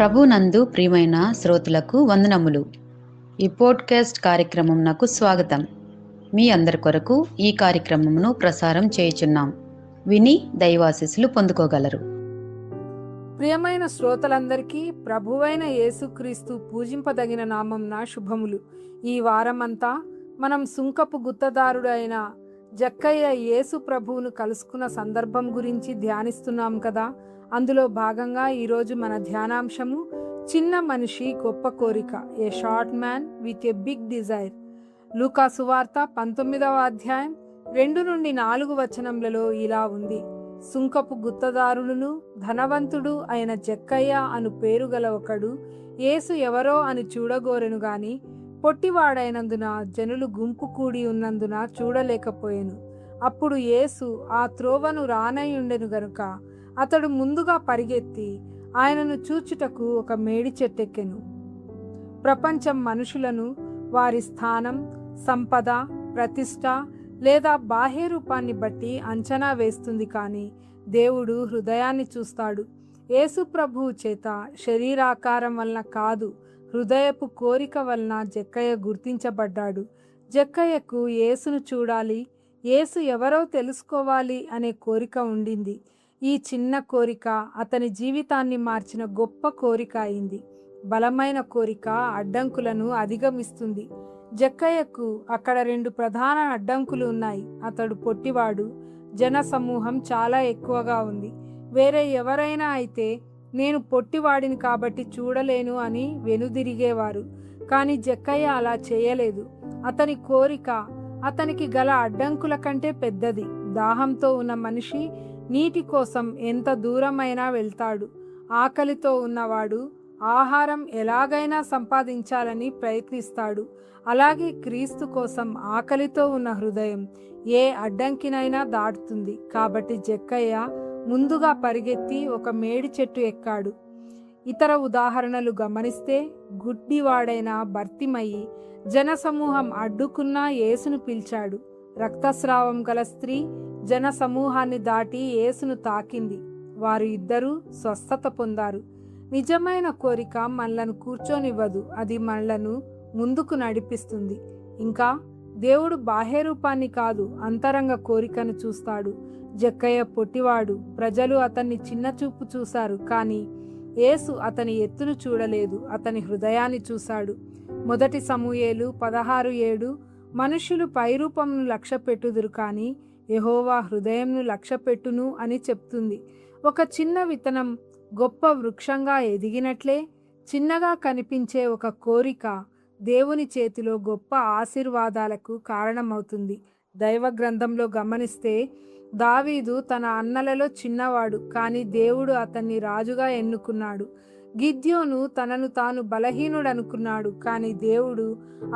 ప్రభునందు ప్రియమైన శ్రోతలకు వందనములు. ఈ పోడ్కాస్ట్ కార్యక్రమం నాకు స్వాగతం. మీ అందరి కొరకు ఈ కార్యక్రమమును ప్రసారం చేయుచున్నాం. విని దైవాశీస్సులు పొందుకోగలరు. ప్రియమైన శ్రోతలందరికీ ప్రభువైన యేసుక్రీస్తు పూజింపదగిన నామంన శుభములు. ఈ వారమంతా మనం సుంకపు గుత్తదారుడు అయిన జక్కయ్య యేసు ప్రభువును కలుసుకున్న సందర్భం గురించి ధ్యానిస్తున్నాం కదా. అందులో భాగంగా ఈరోజు మన ధ్యానాంశము చిన్న మనిషి గొప్ప కోరిక, a short man with a big desire. లూకా సువార్త 19వ అధ్యాయం 2-4 వచనములలో ఇలా ఉంది: సుంకపు గుత్తదారుడును ధనవంతుడు అయిన జక్కయ్య అను పేరు గల ఒకడు యేసు ఎవరో అని చూడగోరెను గాని పొట్టివాడైనందున జనులు గుంపు కూడి ఉన్నందున చూడలేకపోయెను. అప్పుడు యేసు ఆ త్రోవను రానయ్యుండెను గనుక అతడు ముందుగా పరిగెత్తి ఆయనను చూచుటకు ఒక మేడి చెట్టెక్కెను. ప్రపంచం మనుషులను వారి స్థానం, సంపద, ప్రతిష్ట లేదా బాహ్య రూపాన్ని బట్టి అంచనా వేస్తుంది, కానీ దేవుడు హృదయాన్ని చూస్తాడు. యేసు ప్రభువు చేత శరీరాకారం వలన కాదు, హృదయపు కోరిక వలన జక్కయ్య గుర్తించబడ్డాడు. జక్కయ్యకు యేసును చూడాలి, యేసు ఎవరో తెలుసుకోవాలి అనే కోరిక ఉండింది. ఈ చిన్న కోరిక అతని జీవితాన్ని మార్చిన గొప్ప కోరిక అయింది. బలమైన కోరిక అడ్డంకులను అధిగమిస్తుంది. జక్కయ్యకు అక్కడ 2 ప్రధాన అడ్డంకులు ఉన్నాయి. అతడు పొట్టివాడు, జన సమూహం చాలా ఎక్కువగా ఉంది. వేరే ఎవరైనా అయితే నేను పొట్టివాడిని కాబట్టి చూడలేను అని వెనుదిరిగేవారు. కానీ జక్కయ్య అలా చేయలేదు. అతని కోరిక అతనికి గల అడ్డంకుల కంటే పెద్దది. దాహంతో ఉన్న మనిషి నీటి కోసం ఎంత దూరమైనా వెళ్తాడు. ఆకలితో ఉన్నవాడు ఆహారం ఎలాగైనా సంపాదించాలని ప్రయత్నిస్తాడు. అలాగే క్రీస్తు కోసం ఆకలితో ఉన్న హృదయం ఏ అడ్డంకినైనా దాటుతుంది. కాబట్టి జక్కయ్య ముందుగా పరిగెత్తి ఒక మేడి చెట్టు ఎక్కాడు. ఇతర ఉదాహరణలు గమనిస్తే గుడ్డివాడైన బర్తిమయి జనసమూహం అడ్డుకున్నా యేసును పిలిచాడు. రక్తస్రావం గల స్త్రీ జన సమూహాన్ని దాటి యేసును తాకింది. వారు ఇద్దరూ స్వస్థత పొందారు. నిజమైన కోరిక మనలను కూర్చోనివ్వదు, అది మనలను ముందుకు నడిపిస్తుంది. ఇంకా దేవుడు బాహ్య రూపాన్ని కాదు, అంతరంగ కోరికను చూస్తాడు. జక్కయ్య పొట్టివాడు, ప్రజలు అతన్ని చిన్న చూపు చూశారు, కానీ యేసు అతని ఎత్తును చూడలేదు, అతని హృదయాన్ని చూశాడు. 1 సమూయేలు 16:7 మనుషులు పైరూపంను లక్ష్యపెట్టుదురు, కానీ యెహోవా హృదయంను లక్ష్యపెట్టును అని చెప్తుంది. ఒక చిన్న విత్తనం గొప్ప వృక్షంగా ఎదిగినట్లే చిన్నగా కనిపించే ఒక కోరిక దేవుని చేతిలో గొప్ప ఆశీర్వాదాలకు కారణమవుతుంది. దైవ గ్రంథంలో గమనిస్తే దావీదు తన అన్నలలో చిన్నవాడు, కానీ దేవుడు అతన్ని రాజుగా ఎన్నుకున్నాడు. గిద్యోను తనను తాను బలహీనుడనుకున్నాడు, కానీ దేవుడు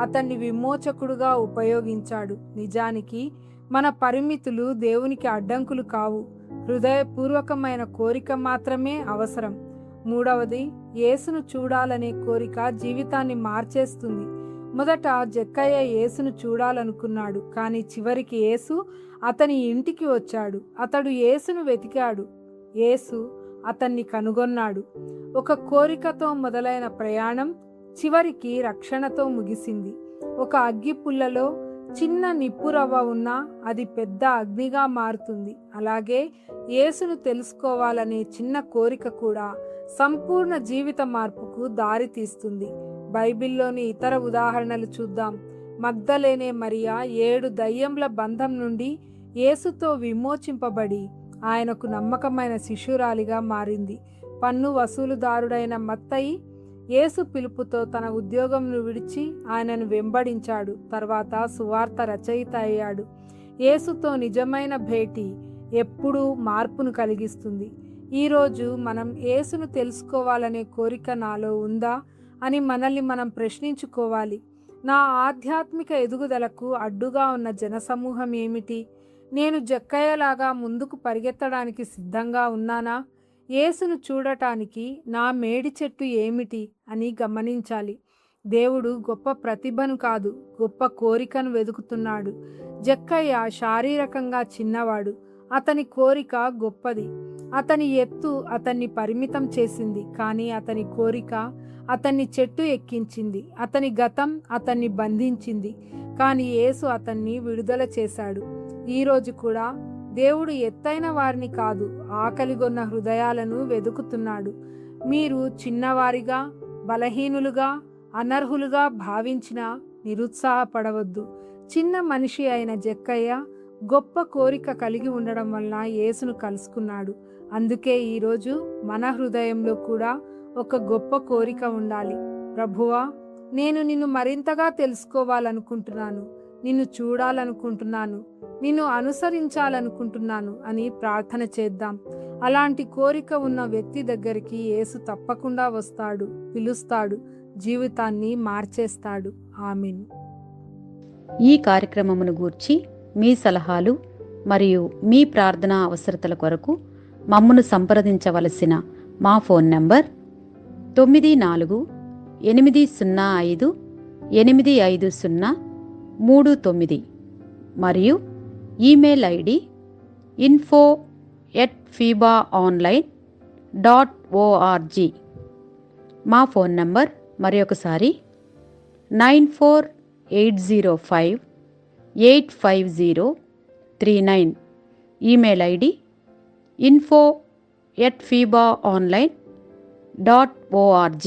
అతన్ని విమోచకుడుగా ఉపయోగించాడు. నిజానికి మన పరిమితులు దేవునికి అడ్డంకులు కావు, హృదయపూర్వకమైన కోరిక మాత్రమే అవసరం. 3వది, యేసును చూడాలనే కోరిక జీవితాన్ని మార్చేస్తుంది. మొదట జక్కయ్య యేసును చూడాలనుకున్నాడు, కానీ చివరికి యేసు అతని ఇంటికి వచ్చాడు. అతడు యేసును వెతికాడు, యేసు అతన్ని కనుగొన్నాడు. ఒక కోరికతో మొదలైన ప్రయాణం చివరికి రక్షణతో ముగిసింది. ఒక అగ్గి పుల్లలో చిన్న నిప్పురవ్వ ఉన్నా అది పెద్ద అగ్నిగా మారుతుంది. అలాగే యేసును తెలుసుకోవాలనే చిన్న కోరిక కూడా సంపూర్ణ జీవిత మార్పుకు దారి తీస్తుంది. బైబిల్లోని ఇతర ఉదాహరణలు చూద్దాం. మగ్దలేనే మరియా 7 దయ్యంల బంధం నుండి యేసుతో విమోచింపబడి ఆయనకు నమ్మకమైన శిష్యురాలిగా మారింది. పన్ను వసూలుదారుడైన మత్తయి యేసు పిలుపుతో తన ఉద్యోగంను విడిచి ఆయనను వెంబడించాడు. తర్వాత సువార్త రచయిత అయ్యాడు. యేసుతో నిజమైన భేటీ ఎప్పుడూ మార్పును కలిగిస్తుంది. ఈరోజు మనం యేసును తెలుసుకోవాలనే కోరిక నాలో ఉందా అని మనల్ని మనం ప్రశ్నించుకోవాలి. నా ఆధ్యాత్మిక ఎదుగుదలకు అడ్డుగా ఉన్న జనసమూహం ఏమిటి? నేను జక్కయ్యలాగా ముందుకు పరిగెత్తడానికి సిద్ధంగా ఉన్నానా? యేసును చూడటానికి నా మేడి చెట్టు ఏమిటి అని గమనించాలి. దేవుడు గొప్ప ప్రతిభను కాదు, గొప్ప కోరికను వెతుకుతున్నాడు. జక్కయ్య శారీరకంగా చిన్నవాడు, అతని కోరిక గొప్పది. అతని ఎత్తు అతన్ని పరిమితం చేసింది, కానీ అతని కోరిక అతన్ని చెట్టు ఎక్కించింది. అతని గతం అతన్ని బంధించింది, కానీ యేసు అతన్ని విడుదల చేశాడు. ఈరోజు కూడా దేవుడు ఎత్తైన వారిని కాదు, ఆకలిగొన్న హృదయాలను వెదుకుతున్నాడు. మీరు చిన్నవారిగా, బలహీనులుగా, అనర్హులుగా భావించినా నిరుత్సాహపడవద్దు. చిన్న మనిషి అయిన జక్కయ్య గొప్ప కోరిక కలిగి ఉండడం వల్ల యేసును కలుసుకున్నాడు. అందుకే ఈరోజు మన హృదయంలో కూడా ఒక గొప్ప కోరిక ఉండాలి. ప్రభువా, నేను నిన్ను మరింతగా తెలుసుకోవాలనుకుంటున్నాను, నిన్ను చూడాలనుకుంటున్నాను, నిన్ను అనుసరించాలనుకుంటున్నాను అని ప్రార్థన చేద్దాం. అలాంటి కోరిక ఉన్న వ్యక్తి దగ్గరికి యేసు తప్పకుండా వస్తాడు, పిలుస్తాడు, జీవితాన్ని మార్చేస్తాడు. ఆమేన్. ఈ కార్యక్రమమును గూర్చి మీ సలహాలు మరియు మీ ప్రార్థనా అవసరతల కొరకు మమ్మను సంప్రదించవలసిన మా ఫోన్ నంబర్ 9480585039 మరియు ఈమెయిల్ ఐడి info@fibaonline.org. మా ఫోన్ నంబర్ మరొకసారి 9480585039. Email ID info@fibaonline.org.